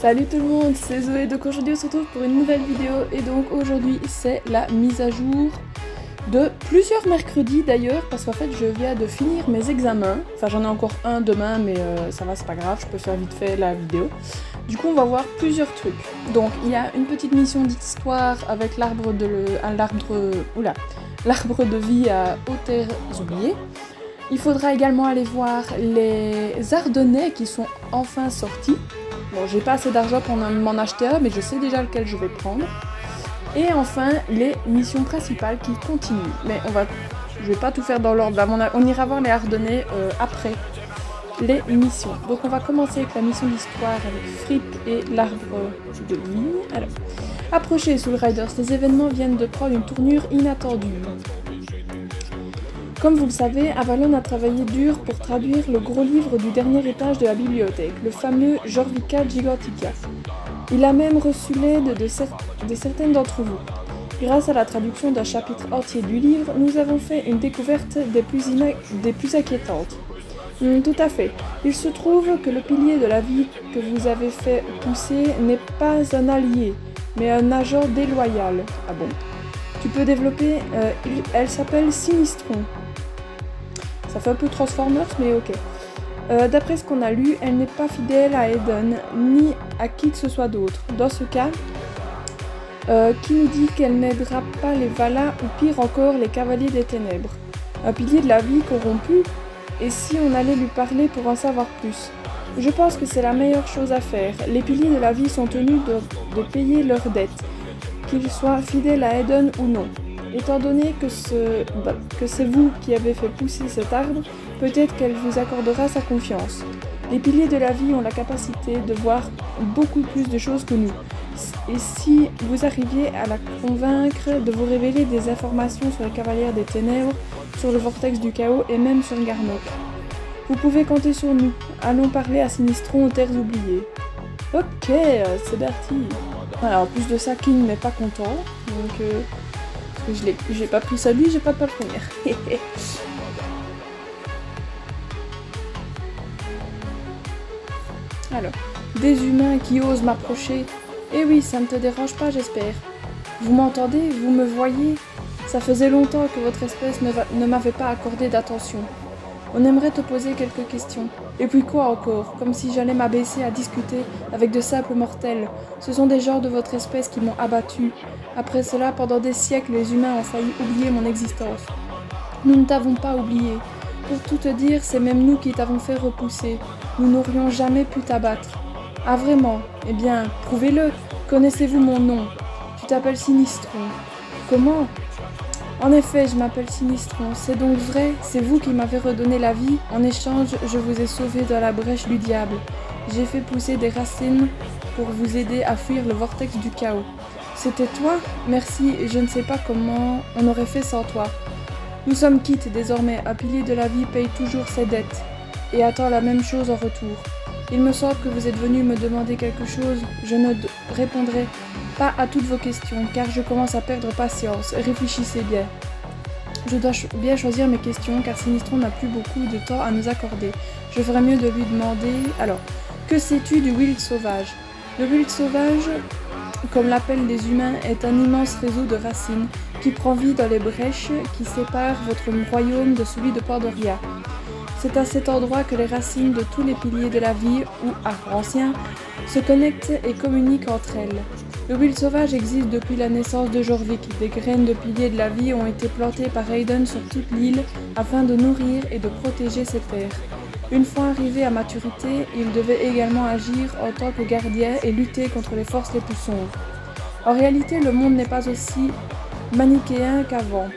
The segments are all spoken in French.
Salut tout le monde, c'est Zoé, donc aujourd'hui on se retrouve pour une nouvelle vidéo et donc aujourd'hui c'est la mise à jour de plusieurs mercredis d'ailleurs parce qu'en fait je viens de finir mes examens, enfin j'en ai encore un demain mais ça va c'est pas grave, je peux faire vite fait la vidéo. Du coup on va voir plusieurs trucs, donc il y a une petite mission d'histoire avec l'arbre de vie à Aux Terres Oubliées. Il faudra également aller voir les Ardennais qui sont enfin sortis. Bon, j'ai pas assez d'argent pour m'en acheter un, mais je sais déjà lequel je vais prendre. Et enfin, les missions principales qui continuent. Mais je vais pas tout faire dans l'ordre. On ira voir les Ardennais après les missions. Donc on va commencer avec la mission d'histoire avec Fripp et l'arbre de vie. Alors, approchez Soul Riders, les événements viennent de prendre une tournure inattendue. Comme vous le savez, Avalon a travaillé dur pour traduire le gros livre du dernier étage de la bibliothèque, le fameux Jorvika Gigantica. Il a même reçu l'aide de certaines d'entre vous. Grâce à la traduction d'un chapitre entier du livre, nous avons fait une découverte des plus inquiétantes. Tout à fait. Il se trouve que le pilier de la vie que vous avez fait pousser n'est pas un allié, mais un agent déloyal. Ah bon? Tu peux développer... elle s'appelle Sinistron. Ça fait un peu Transformers, mais ok. D'après ce qu'on a lu, elle n'est pas fidèle à Eden, ni à qui que ce soit d'autre. Dans ce cas, qui nous dit qu'elle n'aidera pas les Valas, ou pire encore, les Cavaliers des Ténèbres. Un pilier de la vie corrompu? Et si on allait lui parler pour en savoir plus? Je pense que c'est la meilleure chose à faire. Les piliers de la vie sont tenus de payer leurs dettes, qu'ils soient fidèles à Eden ou non. Étant donné que c'est vous qui avez fait pousser cet arbre, peut-être qu'elle vous accordera sa confiance. Les piliers de la vie ont la capacité de voir beaucoup plus de choses que nous. Et si vous arriviez à la convaincre de vous révéler des informations sur les Cavalières des Ténèbres, sur le Vortex du Chaos et même sur Garnock. Vous pouvez compter sur nous. Allons parler à Sinistron aux Terres Oubliées. Ok, c'est parti. Voilà, en plus de ça, King n'est pas content, donc... j'ai pas pris ça lui, j'ai pas de première. Alors, des humains qui osent m'approcher. Eh oui, ça ne te dérange pas, j'espère. Vous m'entendez? Vous me voyez? Ça faisait longtemps que votre espèce ne m'avait pas accordé d'attention. On aimerait te poser quelques questions. Et puis quoi encore? Comme si j'allais m'abaisser à discuter avec de simples mortels. Ce sont des gens de votre espèce qui m'ont abattu. Après cela, pendant des siècles, les humains ont failli oublier mon existence. Nous ne t'avons pas oublié. Pour tout te dire, c'est même nous qui t'avons fait repousser. Nous n'aurions jamais pu t'abattre. Ah vraiment? Eh bien, prouvez-le. Connaissez-vous mon nom? Tu t'appelles Sinistron. Comment? En effet, je m'appelle Sinistron. C'est donc vrai? C'est vous qui m'avez redonné la vie? En échange, je vous ai sauvé dans la brèche du diable. J'ai fait pousser des racines pour vous aider à fuir le vortex du chaos. C'était toi? Merci, je ne sais pas comment on aurait fait sans toi. Nous sommes quittes désormais. Un pilier de la vie paye toujours ses dettes et attend la même chose en retour. Il me semble que vous êtes venu me demander quelque chose. Je ne répondrai pas à toutes vos questions, car je commence à perdre patience. Réfléchissez bien. Je dois bien choisir mes questions, car Sinistron n'a plus beaucoup de temps à nous accorder. Je ferais mieux de lui demander... Alors, que sais-tu du Wild Sauvage? Le Wild Sauvage, comme l'appellent les humains, est un immense réseau de racines qui prend vie dans les brèches qui séparent votre royaume de celui de Pandoria. C'est à cet endroit que les racines de tous les piliers de la vie, ou arbres anciens, se connectent et communiquent entre elles. Le Wild Sauvage existe depuis la naissance de Jorvik. Des graines de piliers de la vie ont été plantées par Aiden sur toute l'île afin de nourrir et de protéger ses terres. Une fois arrivé à maturité, il devait également agir en tant que gardien et lutter contre les forces les plus sombres. En réalité, le monde n'est pas aussi manichéen qu'avant.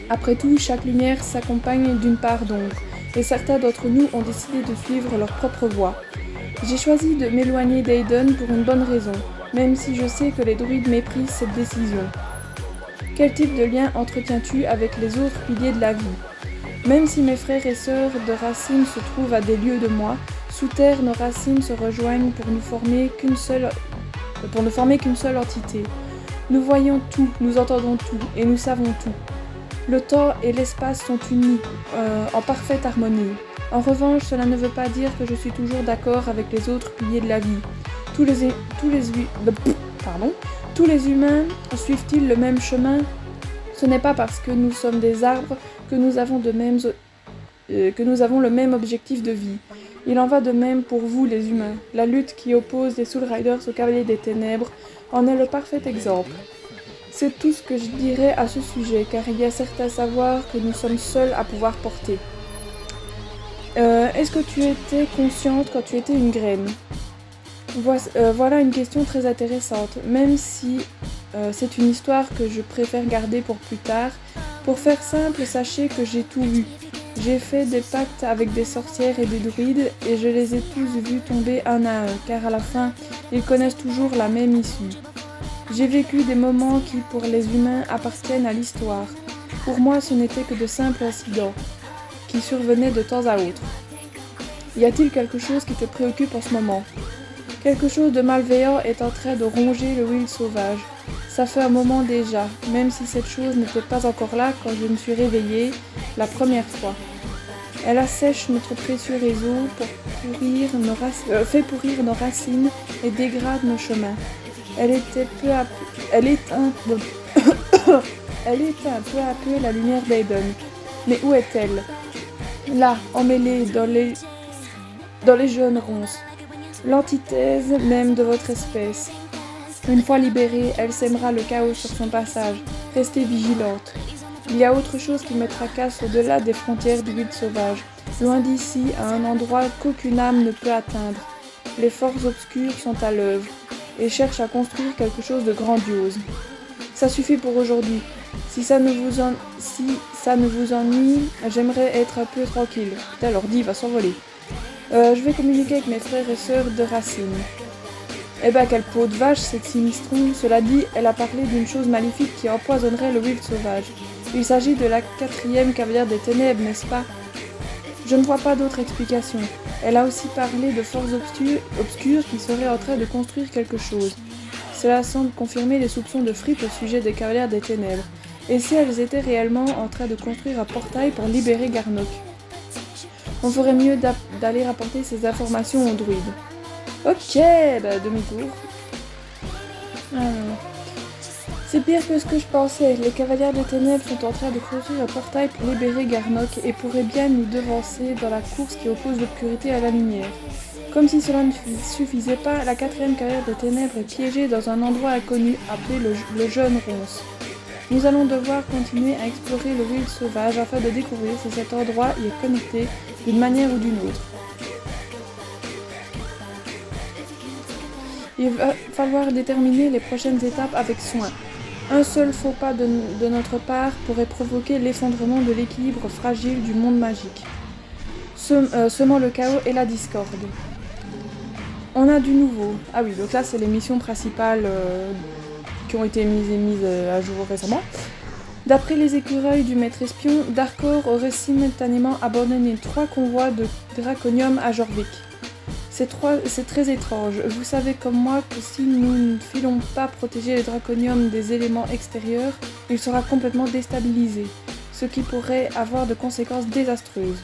Après tout, chaque lumière s'accompagne d'une part d'ombre, et certains d'entre nous ont décidé de suivre leur propre voie. J'ai choisi de m'éloigner d'Aiden pour une bonne raison, même si je sais que les druides méprisent cette décision. Quel type de lien entretiens-tu avec les autres piliers de la vie? Même si mes frères et sœurs de racines se trouvent à des lieues de moi, sous terre nos racines se rejoignent pour ne former qu'une seule entité. Nous voyons tout, nous entendons tout, et nous savons tout. Le temps et l'espace sont unis, en parfaite harmonie. En revanche, cela ne veut pas dire que je suis toujours d'accord avec les autres piliers de la vie. Tous les humains suivent-ils le même chemin? Ce n'est pas parce que nous sommes des arbres que nous avons le même objectif de vie. Il en va de même pour vous les humains. La lutte qui oppose les Soul Riders aux Cavaliers des Ténèbres en est le parfait exemple. C'est tout ce que je dirais à ce sujet, car il y a certains savoirs que nous sommes seuls à pouvoir porter. Est-ce que tu étais consciente quand tu étais une graine? Voilà une question très intéressante, même si c'est une histoire que je préfère garder pour plus tard. Pour faire simple, sachez que j'ai tout vu. J'ai fait des pactes avec des sorcières et des druides et je les ai tous vus tomber un à un, car à la fin, ils connaissent toujours la même issue. J'ai vécu des moments qui, pour les humains, appartiennent à l'histoire. Pour moi, ce n'était que de simples incidents, qui survenaient de temps à autre. Y a-t-il quelque chose qui te préoccupe en ce moment? Quelque chose de malveillant est en train de ronger le Will sauvage. Ça fait un moment déjà, même si cette chose n'était pas encore là quand je me suis réveillée la première fois. Elle assèche notre précieux réseau fait pourrir nos racines et dégrade nos chemins. Elle éteint peu à peu la lumière d'Aiden. Mais où est-elle? Là, emmêlée dans les jeunes ronces. L'antithèse même de votre espèce. Une fois libérée, elle sèmera le chaos sur son passage. Restez vigilante. Il y a autre chose qui me tracasse au-delà des frontières du Will sauvage, loin d'ici, à un endroit qu'aucune âme ne peut atteindre. Les forces obscures sont à l'œuvre et cherchent à construire quelque chose de grandiose. Ça suffit pour aujourd'hui. Si ça ne vous ennuie, j'aimerais être un peu tranquille. Putain, l'ordi va s'envoler. Je vais communiquer avec mes frères et sœurs de Racine. Eh ben, quelle peau de vache, cette Sinistron. Cela dit, elle a parlé d'une chose maléfique qui empoisonnerait le Will sauvage. Il s'agit de la 4e cavalière des ténèbres, n'est-ce pas? Je ne vois pas d'autre explication. Elle a aussi parlé de forces obscures qui seraient en train de construire quelque chose. Cela semble confirmer les soupçons de Fripp au sujet des cavalières des ténèbres. Et si elles étaient réellement en train de construire un portail pour libérer Garnock? On ferait mieux d'aller rapporter ces informations aux druides. Ok, bah demi-tour. C'est pire que ce que je pensais. Les cavalières des ténèbres sont en train de construire un portail pour libérer Garnock et pourraient bien nous devancer dans la course qui oppose l'obscurité à la lumière. Comme si cela ne suffisait pas, la 4e cavalière des ténèbres est piégée dans un endroit inconnu appelé le Jeune Ronce. Nous allons devoir continuer à explorer le Will sauvage afin de découvrir si cet endroit y est connecté d'une manière ou d'une autre. Il va falloir déterminer les prochaines étapes avec soin. Un seul faux pas de notre part pourrait provoquer l'effondrement de l'équilibre fragile du monde magique, semant le chaos et la discorde. On a du nouveau. Ah oui, donc là c'est les missions principales qui ont été mises à jour récemment. D'après les écureuils du maître espion, Darkor aurait simultanément abandonné 3 convois de draconium à Jorvik. C'est très étrange. Vous savez comme moi que si nous ne filons pas protéger le draconium des éléments extérieurs, il sera complètement déstabilisé, ce qui pourrait avoir de conséquences désastreuses.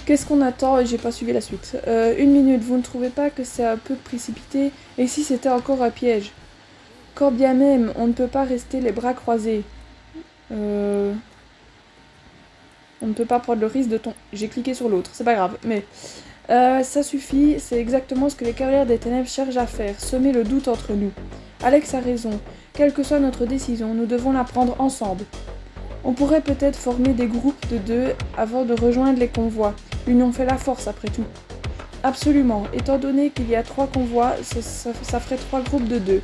Qu'est-ce qu'on attend? Et j'ai pas suivi la suite. Une minute, vous ne trouvez pas que c'est un peu précipité? Et si c'était encore un piège? Quand bien même, on ne peut pas rester les bras croisés. On ne peut pas prendre le risque de tomber. J'ai cliqué sur l'autre, c'est pas grave, mais... ça suffit, c'est exactement ce que les cavalières des ténèbres cherchent à faire, semer le doute entre nous. Alex a raison, quelle que soit notre décision, nous devons la prendre ensemble. On pourrait peut-être former des groupes de 2 avant de rejoindre les convois. L'union fait la force après tout. Absolument, étant donné qu'il y a 3 convois, ça ferait 3 groupes de 2.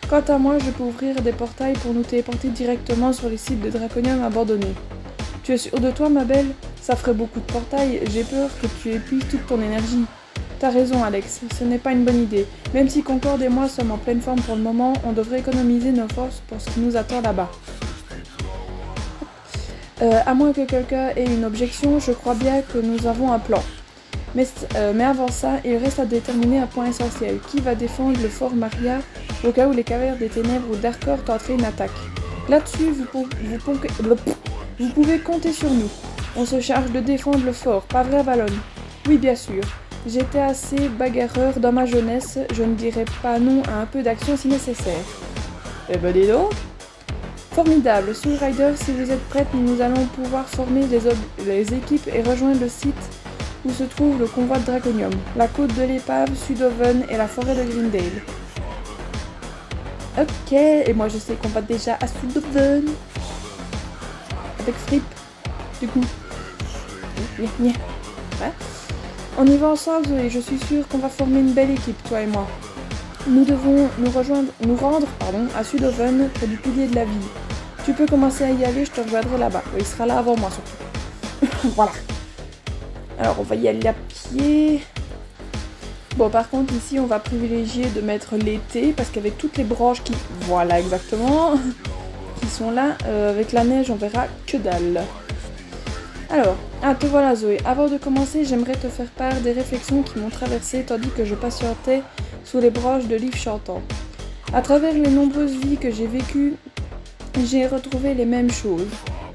Quant à moi, je peux ouvrir des portails pour nous téléporter directement sur les sites de draconium abandonnés. Tu es sûre de toi, ma belle? Ça ferait beaucoup de portails, j'ai peur que tu épuises toute ton énergie. T'as raison, Alex, ce n'est pas une bonne idée. Même si Concorde et moi sommes en pleine forme pour le moment, on devrait économiser nos forces pour ce qui nous attend là-bas. À moins que quelqu'un ait une objection, je crois bien que nous avons un plan. Mais avant ça, il reste à déterminer un point essentiel. Qui va défendre le fort Maria au cas où les cavalières des ténèbres ou Darkor tenteraient une attaque? Là-dessus, vous pouvez compter sur nous. On se charge de défendre le fort, pas vrai, Valon? Oui, bien sûr. J'étais assez bagarreur dans ma jeunesse, je ne dirais pas non à un peu d'action si nécessaire. Eh ben dis donc. Formidable, Soul Rider, si vous êtes prête, nous allons pouvoir former les équipes et rejoindre le site où se trouve le convoi de Draconium, la côte de l'épave, Sudoven et la forêt de Greendale. Ok, et moi je sais qu'on va déjà à Sudoven. Avec Fripp, du coup. Ouais. On y va ensemble et je suis sûre qu'on va former une belle équipe, toi et moi. Nous devons nous rendre à Sudoven, près du pilier de la ville. Tu peux commencer à y aller, je te rejoindrai là-bas. Il sera là avant moi surtout. Voilà. Alors on va y aller à pied. Bon par contre ici on va privilégier de mettre l'été parce qu'avec toutes les branches qui... Voilà exactement. Qui sont là, avec la neige on verra que dalle. Alors, te voilà Zoé. Avant de commencer, j'aimerais te faire part des réflexions qui m'ont traversée tandis que je patientais sous les branches de l'Yves chantant. À travers les nombreuses vies que j'ai vécues, j'ai retrouvé les mêmes choses.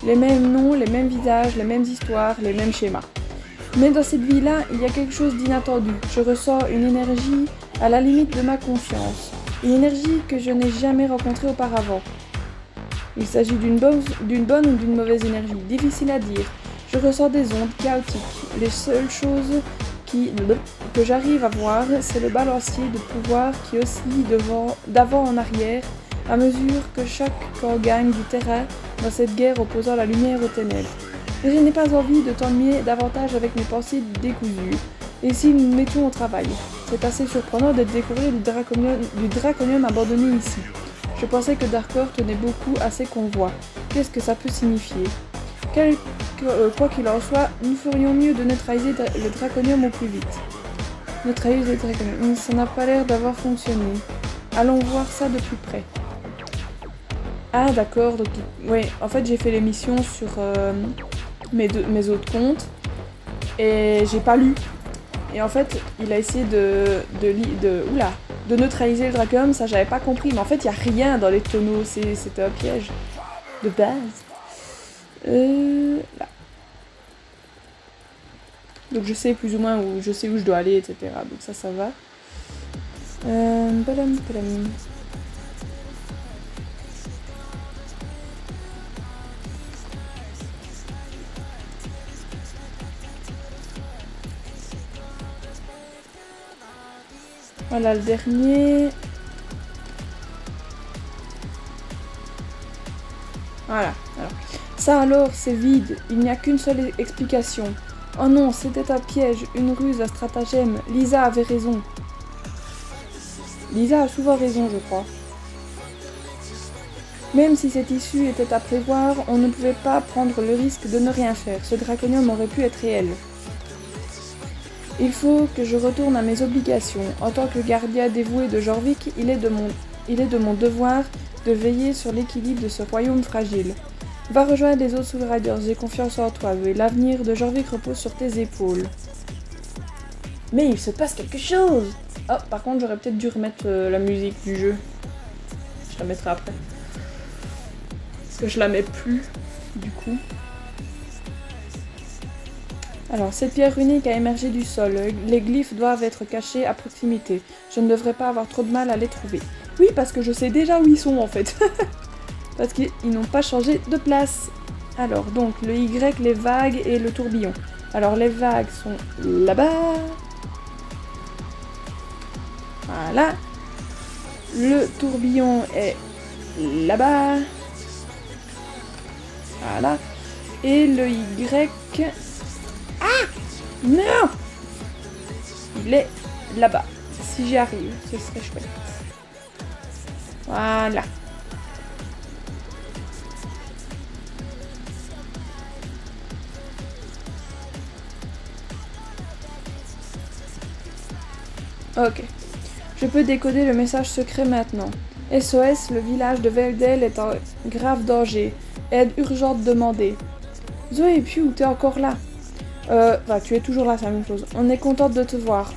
Les mêmes noms, les mêmes visages, les mêmes histoires, les mêmes schémas. Mais dans cette vie-là, il y a quelque chose d'inattendu. Je ressens une énergie à la limite de ma conscience. Une énergie que je n'ai jamais rencontrée auparavant. Il s'agit d'une bonne ou d'une mauvaise énergie, difficile à dire. Je ressens des ondes chaotiques. Les seules choses que j'arrive à voir, c'est le balancier de pouvoir qui oscille d'avant en arrière, à mesure que chaque camp gagne du terrain dans cette guerre opposant la lumière aux ténèbres. Mais je n'ai pas envie de t'ennuyer davantage avec mes pensées décousues. Et si nous nous mettions au travail? C'est assez surprenant d'être découvert du draconium abandonné ici. Je pensais que Darkor tenait beaucoup à ses convois. Qu'est-ce que ça peut signifier? Quoi qu'il en soit, nous ferions mieux de neutraliser le draconium au plus vite. Neutraliser le draconium, ça n'a pas l'air d'avoir fonctionné. Allons voir ça de plus près. Ah d'accord, donc ouais, en fait j'ai fait l'émission sur mes autres comptes et j'ai pas lu. Et en fait, il a essayé de neutraliser le draconium, ça j'avais pas compris, mais en fait il y a rien dans les tonneaux, c'était un piège de base. Là. Donc je sais plus ou moins où je dois aller, etc. Donc ça va. Voilà le dernier. Voilà. Alors. Ça alors, c'est vide. Il n'y a qu'une seule explication. Oh non, c'était un piège, une ruse, un stratagème. Lisa avait raison. Lisa a souvent raison, je crois. Même si cette issue était à prévoir, on ne pouvait pas prendre le risque de ne rien faire. Ce draconium aurait pu être réel. Il faut que je retourne à mes obligations. En tant que gardien dévoué de Jorvik, il est de mon devoir de veiller sur l'équilibre de ce royaume fragile. Va rejoindre les autres Soul Riders, j'ai confiance en toi, et l'avenir de Jorvik repose sur tes épaules. Mais il se passe quelque chose! Oh, par contre, j'aurais peut-être dû remettre la musique du jeu. Je la mettrai après. Parce que je la mets plus, du coup. Alors, cette pierre unique a émergé du sol. Les glyphes doivent être cachés à proximité. Je ne devrais pas avoir trop de mal à les trouver. Oui, parce que je sais déjà où ils sont, en fait. Parce qu'ils n'ont pas changé de place. Alors, donc, le Y, les vagues et le tourbillon. Alors, les vagues sont là-bas. Voilà. Le tourbillon est là-bas. Voilà. Et le Y... Ah! Non! Il est là-bas. Si j'y arrive, ce serait chouette. Voilà. Ok. Je peux décoder le message secret maintenant. SOS, le village de Veldel est en grave danger. Aide urgente demandée. Zoé, et puis où t'es encore là? Tu es toujours là, c'est la même chose. On est contente de te voir.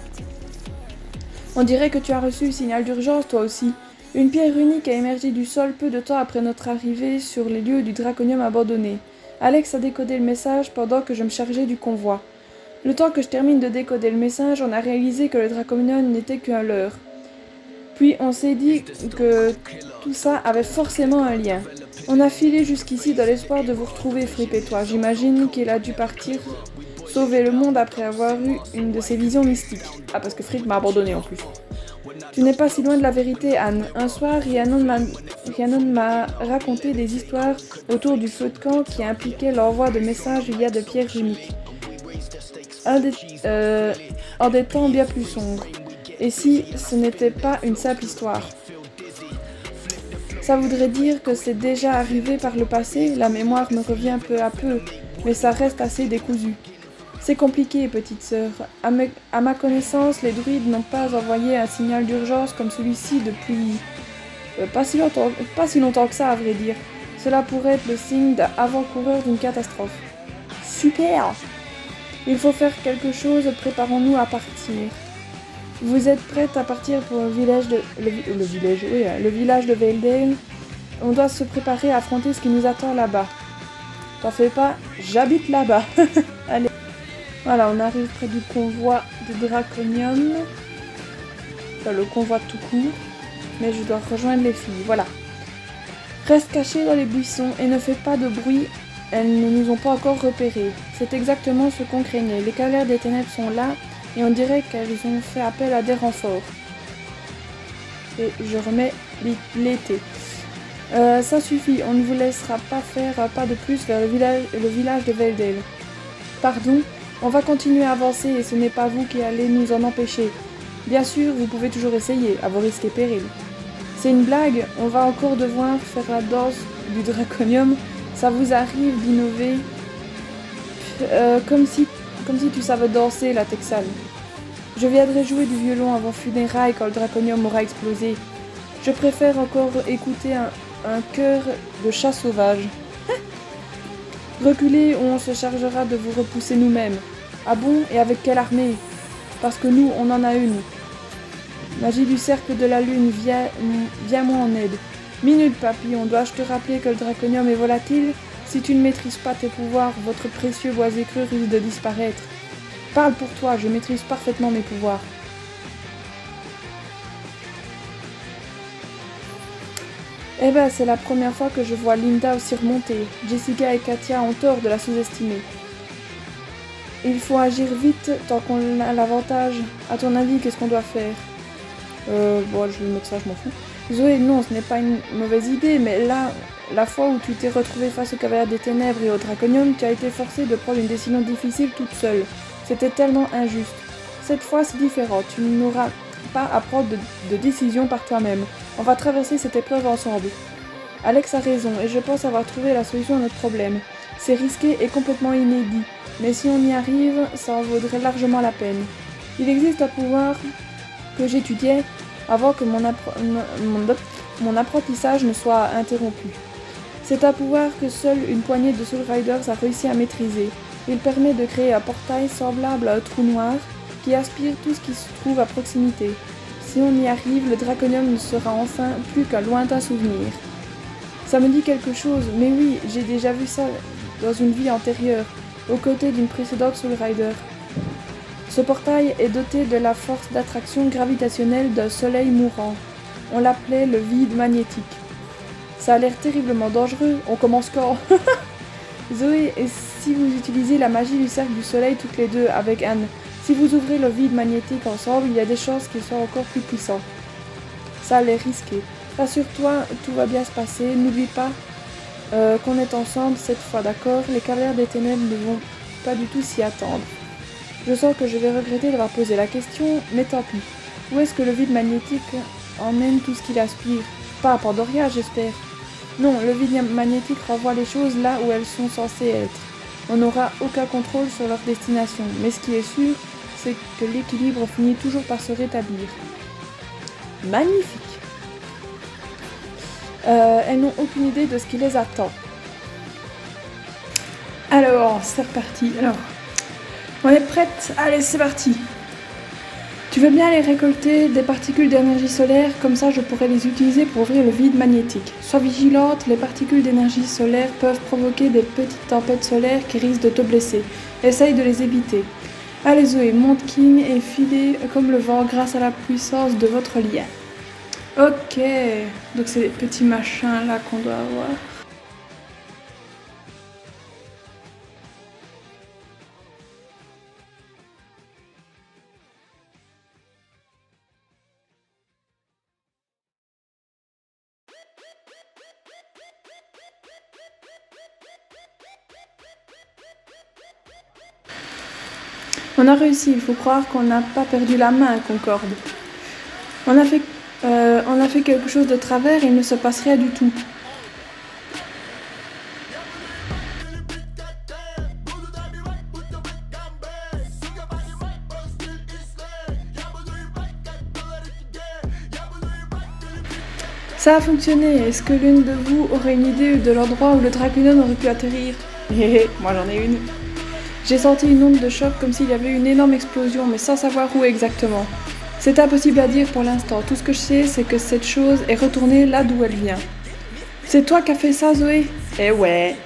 On dirait que tu as reçu le signal d'urgence, toi aussi. Une pierre unique a émergé du sol peu de temps après notre arrivée sur les lieux du draconium abandonné. Alex a décodé le message pendant que je me chargeais du convoi. Le temps que je termine de décoder le message, on a réalisé que le Draconium n'était qu'un leurre. Puis on s'est dit que tout ça avait forcément un lien. On a filé jusqu'ici dans l'espoir de vous retrouver, Fripp et toi. J'imagine qu'il a dû partir sauver le monde après avoir eu une de ses visions mystiques. Ah, parce que Fripp m'a abandonné en plus. Tu n'es pas si loin de la vérité, Anne. Un soir, Rhiannon m'a raconté des histoires autour du feu de camp qui impliquaient l'envoi de messages via de pierres uniques. En des temps bien plus sombres. Et si ce n'était pas une simple histoire? Ça voudrait dire que c'est déjà arrivé par le passé, la mémoire me revient peu à peu, mais ça reste assez décousu. C'est compliqué, petite sœur. À ma connaissance, les druides n'ont pas envoyé un signal d'urgence comme celui-ci depuis... pas si longtemps que ça, à vrai dire. Cela pourrait être le signe d'avant-coureur d'une catastrophe. Super! Il faut faire quelque chose, préparons-nous à partir. Vous êtes prête à partir pour le village de Valedale. On doit se préparer à affronter ce qui nous attend là-bas. T'en fais pas, j'habite là-bas. Allez. Voilà, on arrive près du convoi de Draconium. Enfin, le convoi tout court. Mais je dois rejoindre les filles, voilà. Reste caché dans les buissons et ne fais pas de bruit. Elles ne nous ont pas encore repérés. C'est exactement ce qu'on craignait. Les cavaliers des ténèbres sont là. Et on dirait qu'elles ont fait appel à des renforts. Et je remets l'été. Ça suffit, on ne vous laissera pas faire un pas de plus vers le village de Valedale. Pardon, on va continuer à avancer et ce n'est pas vous qui allez nous en empêcher. Bien sûr, vous pouvez toujours essayer, à vos risques et périls. C'est une blague, on va encore devoir faire la danse du Draconium. Ça vous arrive d'innover comme si tu savais danser, la Texane. Je viendrai jouer du violon avant funérailles quand le Draconium aura explosé. Je préfère encore écouter un chœur de chat sauvage. Reculez ou on se chargera de vous repousser nous-mêmes. Ah bon, et avec quelle armée? Parce que nous, on en a une. Magie du cercle de la lune, viens-moi en aide. Minute, papillon, dois-je te rappeler que le Draconium est volatile? Si tu ne maîtrises pas tes pouvoirs, votre précieux bois écreux risque de disparaître. Parle pour toi, je maîtrise parfaitement mes pouvoirs. Eh ben, c'est la première fois que je vois Linda aussi remonter. Jessica et Katia ont tort de la sous-estimer. Il faut agir vite tant qu'on a l'avantage. À ton avis, qu'est-ce qu'on doit faire? Bon, je vais mettre ça, je m'en fous. Zoé, non, ce n'est pas une mauvaise idée, mais là, la fois où tu t'es retrouvée face au Cavalier des Ténèbres et au Draconium, tu as été forcée de prendre une décision difficile toute seule. C'était tellement injuste. Cette fois, c'est différent. Tu n'auras pas à prendre de décision par toi-même. On va traverser cette épreuve ensemble. Alex a raison, et je pense avoir trouvé la solution à notre problème. C'est risqué et complètement inédit, mais si on y arrive, ça en vaudrait largement la peine. Il existe un pouvoir que j'étudiais avant que mon apprentissage ne soit interrompu. C'est un pouvoir que seule une poignée de Soul Riders a réussi à maîtriser. Il permet de créer un portail semblable à un trou noir qui aspire tout ce qui se trouve à proximité. Si on y arrive, le Draconium ne sera enfin plus qu'un lointain souvenir. Ça me dit quelque chose, mais oui, j'ai déjà vu ça dans une vie antérieure, aux côtés d'une précédente Soul Rider. Ce portail est doté de la force d'attraction gravitationnelle d'un soleil mourant. On l'appelait le vide magnétique. Ça a l'air terriblement dangereux, on commence quand? Zoé, et si vous utilisez la magie du cercle du soleil toutes les deux avec Anne, si vous ouvrez le vide magnétique ensemble, il y a des chances qu'il soit encore plus puissant. Ça a l'air risqué. Rassure-toi, tout va bien se passer, n'oublie pas qu'on est ensemble cette fois, d'accord? Les cavaliers des ténèbres ne vont pas du tout s'y attendre. Je sens que je vais regretter d'avoir posé la question, mais tant pis. Où est-ce que le vide magnétique emmène tout ce qu'il aspire? Pas à Pandoria, j'espère. Non, le vide magnétique renvoie les choses là où elles sont censées être. On n'aura aucun contrôle sur leur destination, mais ce qui est sûr, c'est que l'équilibre finit toujours par se rétablir. Magnifique! Elles n'ont aucune idée de ce qui les attend. Alors, c'est reparti. Alors, on est prête? Allez, c'est parti. Tu veux bien aller récolter des particules d'énergie solaire, comme ça je pourrais les utiliser pour ouvrir le vide magnétique. Sois vigilante, les particules d'énergie solaire peuvent provoquer des petites tempêtes solaires qui risquent de te blesser. Essaye de les éviter. Allez Zoé, monte King et filez comme le vent grâce à la puissance de votre lien. Ok, donc c'est les petits machins là qu'on doit avoir. On a réussi, il faut croire qu'on n'a pas perdu la main, Concorde. On a fait quelque chose de travers et il ne se passe rien du tout. Ça a fonctionné. Est-ce que l'une de vous aurait une idée de l'endroit où le Draconion aurait pu atterrir? Moi j'en ai une. J'ai senti une onde de choc comme s'il y avait une énorme explosion, mais sans savoir où exactement. C'est impossible à dire pour l'instant. Tout ce que je sais, c'est que cette chose est retournée là d'où elle vient. C'est toi qui as fait ça, Zoé? Eh ouais.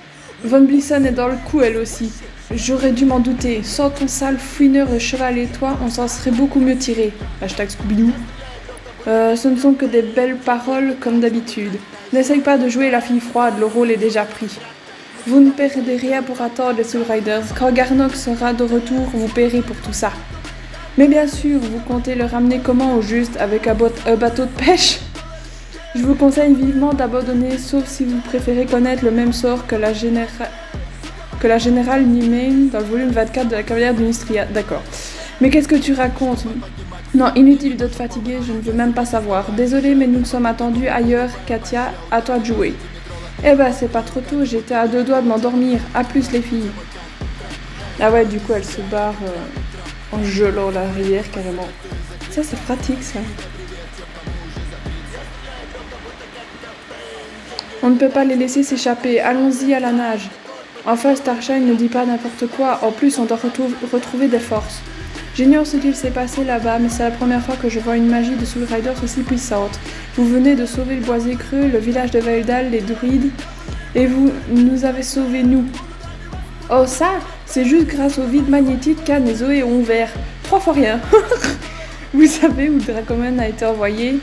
Von Blissen est dans le coup, elle aussi. J'aurais dû m'en douter. Sans ton sale fouineur de cheval et toi, on s'en serait beaucoup mieux tiré. Hashtag Scooby-Doo. Ce ne sont que des belles paroles comme d'habitude. N'essaye pas de jouer la fille froide, le rôle est déjà pris. Vous ne perdez rien pour attendre les Soul Riders. Quand Garnock sera de retour, vous paierez pour tout ça. Mais bien sûr, vous comptez le ramener comment au juste, avec un bateau de pêche? Je vous conseille vivement d'abandonner, sauf si vous préférez connaître le même sort que la générale Nimain dans le volume 24 de la cavalière du Nistria. D'accord. Mais qu'est-ce que tu racontes? Non, inutile de te fatiguer, je ne veux même pas savoir. Désolée, mais nous sommes attendus ailleurs. Katia, à toi de jouer. Eh ben, c'est pas trop tôt, j'étais à 2 doigts de m'endormir. À plus, les filles. Ah ouais, du coup, elle se barre en gelant la rivière, carrément. Ça, c'est pratique, ça. On ne peut pas les laisser s'échapper. Allons-y à la nage. Enfin, Starshine ne dit pas n'importe quoi. En plus, on doit retrouver des forces. J'ignore ce qu'il s'est passé là-bas, mais c'est la première fois que je vois une magie de Soul Riders aussi puissante. Vous venez de sauver le Boisé Creux, le village de Vaildal, les druides, et vous nous avez sauvés, nous. Oh ça, c'est juste grâce au vide magnétique qu'Anne et Zoé ont ouvert. 3 fois rien. Vous savez où Dracoman a été envoyé?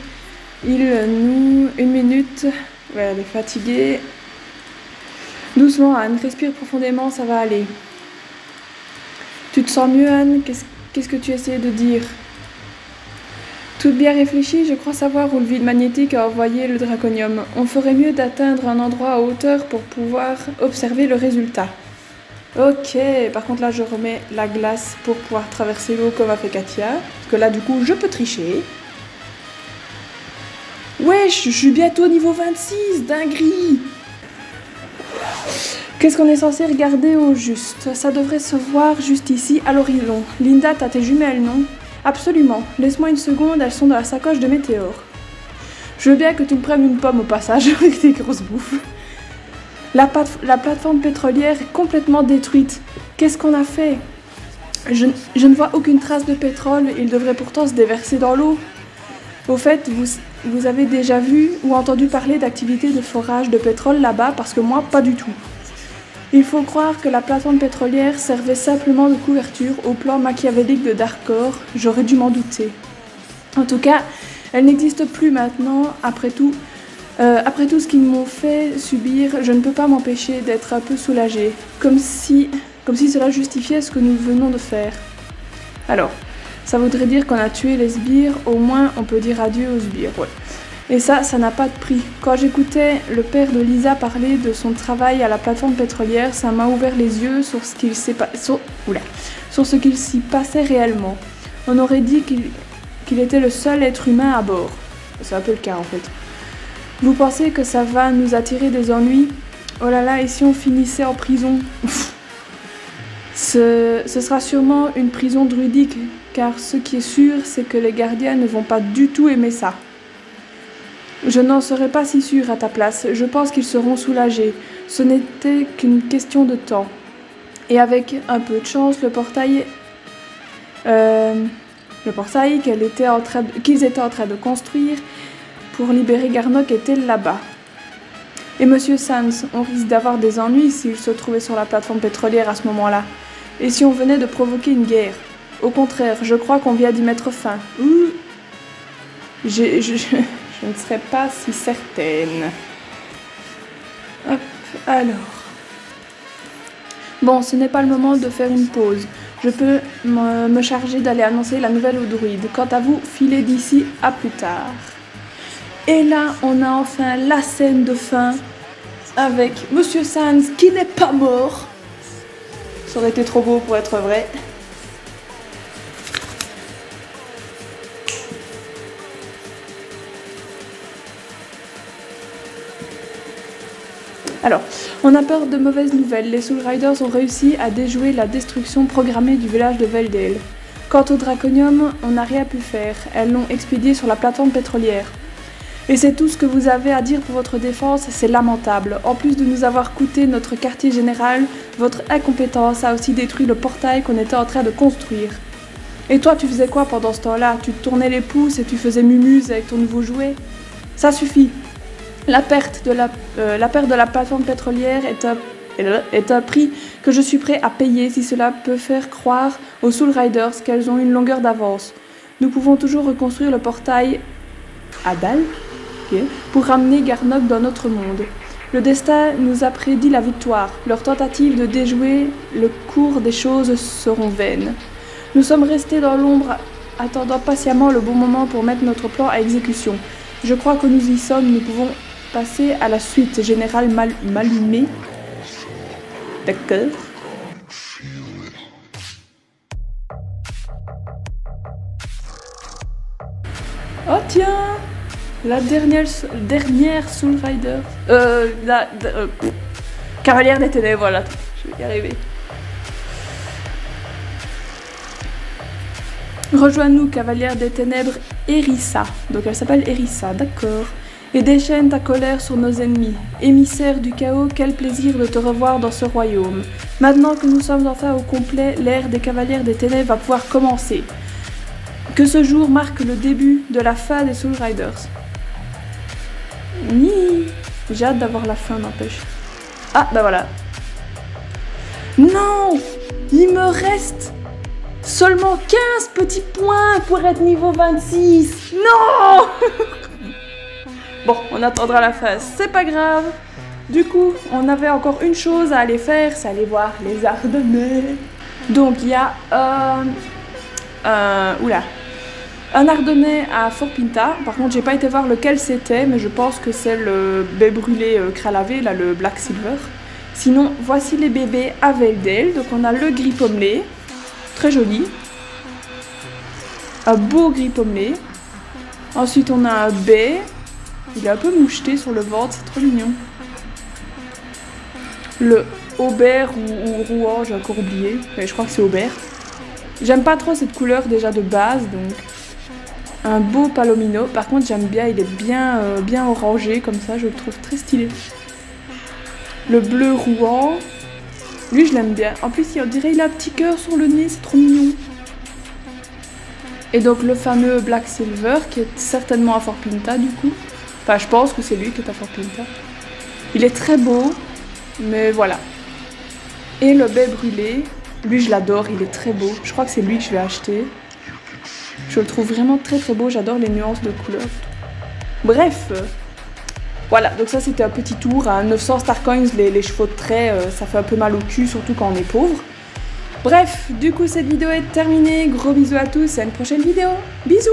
Une minute. Ouais, elle est fatiguée. Doucement, Anne, respire profondément, ça va aller. Tu te sens mieux, Anne? Qu'est-ce que tu essayais de dire? Toute bien réfléchie, je crois savoir où le vide magnétique a envoyé le draconium. On ferait mieux d'atteindre un endroit à hauteur pour pouvoir observer le résultat. Ok, par contre là je remets la glace pour pouvoir traverser l'eau comme a fait Katia. Parce que là du coup je peux tricher. Wesh, je suis bientôt niveau 26, dinguerie! Qu'est-ce qu'on est censé regarder au juste? Ça devrait se voir juste ici, à l'horizon. Linda, t'as tes jumelles, non? Absolument. Laisse-moi une seconde, elles sont dans la sacoche de Météor. Je veux bien que tu me prennes une pomme au passage avec tes grosses bouffes. La plateforme pétrolière est complètement détruite. Qu'est-ce qu'on a fait? Je ne vois aucune trace de pétrole, il devrait pourtant se déverser dans l'eau. Au fait, vous avez déjà vu ou entendu parler d'activités de forage de pétrole là-bas? Parce que moi, pas du tout. Il faut croire que la plateforme pétrolière servait simplement de couverture au plan machiavélique de Darkor. J'aurais dû m'en douter. En tout cas, elle n'existe plus maintenant. Après tout ce qu'ils m'ont fait subir, je ne peux pas m'empêcher d'être un peu soulagée. Comme si cela justifiait ce que nous venons de faire. Alors, ça voudrait dire qu'on a tué les sbires. Au moins, on peut dire adieu aux sbires, ouais. Et ça n'a pas de prix. Quand j'écoutais le père de Lisa parler de son travail à la plateforme pétrolière, ça m'a ouvert les yeux sur ce qu'il s'y passait réellement. On aurait dit qu'il était le seul être humain à bord. C'est un peu le cas en fait. Vous pensez que ça va nous attirer des ennuis? Oh là là, et si on finissait en prison? Ce sera sûrement une prison druidique, car ce qui est sûr, c'est que les gardiens ne vont pas du tout aimer ça. Je n'en serais pas si sûre à ta place. Je pense qu'ils seront soulagés. Ce n'était qu'une question de temps. Et avec un peu de chance, le portail qu'ils étaient en train de construire pour libérer Garnock était là-bas. Et Monsieur Sans, on risque d'avoir des ennuis s'il se trouvait sur la plateforme pétrolière à ce moment-là. Et si on venait de provoquer une guerre? Au contraire, je crois qu'on vient d'y mettre fin. Je ne serais pas si certaine. Hop, alors. Bon, ce n'est pas le moment de faire une pause. Je peux me charger d'aller annoncer la nouvelle au druide. Quant à vous, filez d'ici à plus tard. Et là, on a enfin la scène de fin avec Monsieur Sans qui n'est pas mort. Ça aurait été trop beau pour être vrai. Alors, on a peur de mauvaises nouvelles. Les Soul Riders ont réussi à déjouer la destruction programmée du village de Veldale. Quant au Draconium, on n'a rien pu faire. Elles l'ont expédié sur la plateforme pétrolière. Et c'est tout ce que vous avez à dire pour votre défense, c'est lamentable. En plus de nous avoir coûté notre quartier général, votre incompétence a aussi détruit le portail qu'on était en train de construire. Et toi, tu faisais quoi pendant ce temps-là? Tu te tournais les pouces et tu faisais mumuse avec ton nouveau jouet? Ça suffit. La perte de la plateforme pétrolière est un prix que je suis prêt à payer si cela peut faire croire aux Soul Riders qu'elles ont une longueur d'avance. Nous pouvons toujours reconstruire le portail Adal pour ramener Garnock dans notre monde. Le destin nous a prédit la victoire. Leurs tentatives de déjouer le cours des choses seront vaines. Nous sommes restés dans l'ombre attendant patiemment le bon moment pour mettre notre plan à exécution. Je crois que nous y sommes, nous pouvons passer à la suite. Général Malumé. D'accord. Oh tiens, la dernière Soul Rider. Cavalière des Ténèbres, voilà. Je vais y arriver. Rejoins-nous, Cavalière des Ténèbres, Erissa. Donc elle s'appelle Erissa, d'accord. Et déchaîne ta colère sur nos ennemis. Émissaire du chaos, quel plaisir de te revoir dans ce royaume. Maintenant que nous sommes enfin au complet, l'ère des Cavalières des Ténèbres va pouvoir commencer. Que ce jour marque le début de la fin des Soul Riders. J'ai hâte d'avoir la fin, n'empêche. Ah, bah voilà. Non! Il me reste seulement 15 petits points pour être niveau 26. Non! Bon, on attendra la fin, c'est pas grave. Du coup, on avait encore une chose à aller faire, c'est aller voir les Ardennais. Donc, il y a un Ardennais à Fort Pinta. Par contre, j'ai pas été voir lequel c'était, mais je pense que c'est le baie brûlé Kralavé, là, le Black Silver. Sinon, voici les bébés à Veldale. Donc, on a le gris pommelé, très joli. Un beau gris pommelé. Ensuite, on a un baie. Il est un peu moucheté sur le ventre, c'est trop mignon. Le Aubert ou Rouen, j'ai encore oublié. Mais je crois que c'est Aubert. J'aime pas trop cette couleur déjà de base, donc... Un beau Palomino. Par contre, j'aime bien, il est bien orangé, comme ça, je le trouve très stylé. Le bleu Rouen. Lui, je l'aime bien. En plus, on dirait qu'il a un petit cœur sur le nez, c'est trop mignon. Et donc, le fameux Black Silver, qui est certainement à Fort Pinta, du coup. Enfin, je pense que c'est lui qui est à Fort Pinta. Il est très beau, mais voilà. Et le baie brûlé, lui je l'adore, il est très beau. Je crois que c'est lui que je vais acheter. Je le trouve vraiment très très beau, j'adore les nuances de couleurs. Bref, voilà, donc ça c'était un petit tour à 900 Starcoins, les chevaux de trait, ça fait un peu mal au cul, surtout quand on est pauvre. Bref, du coup cette vidéo est terminée, gros bisous à tous et à une prochaine vidéo. Bisous!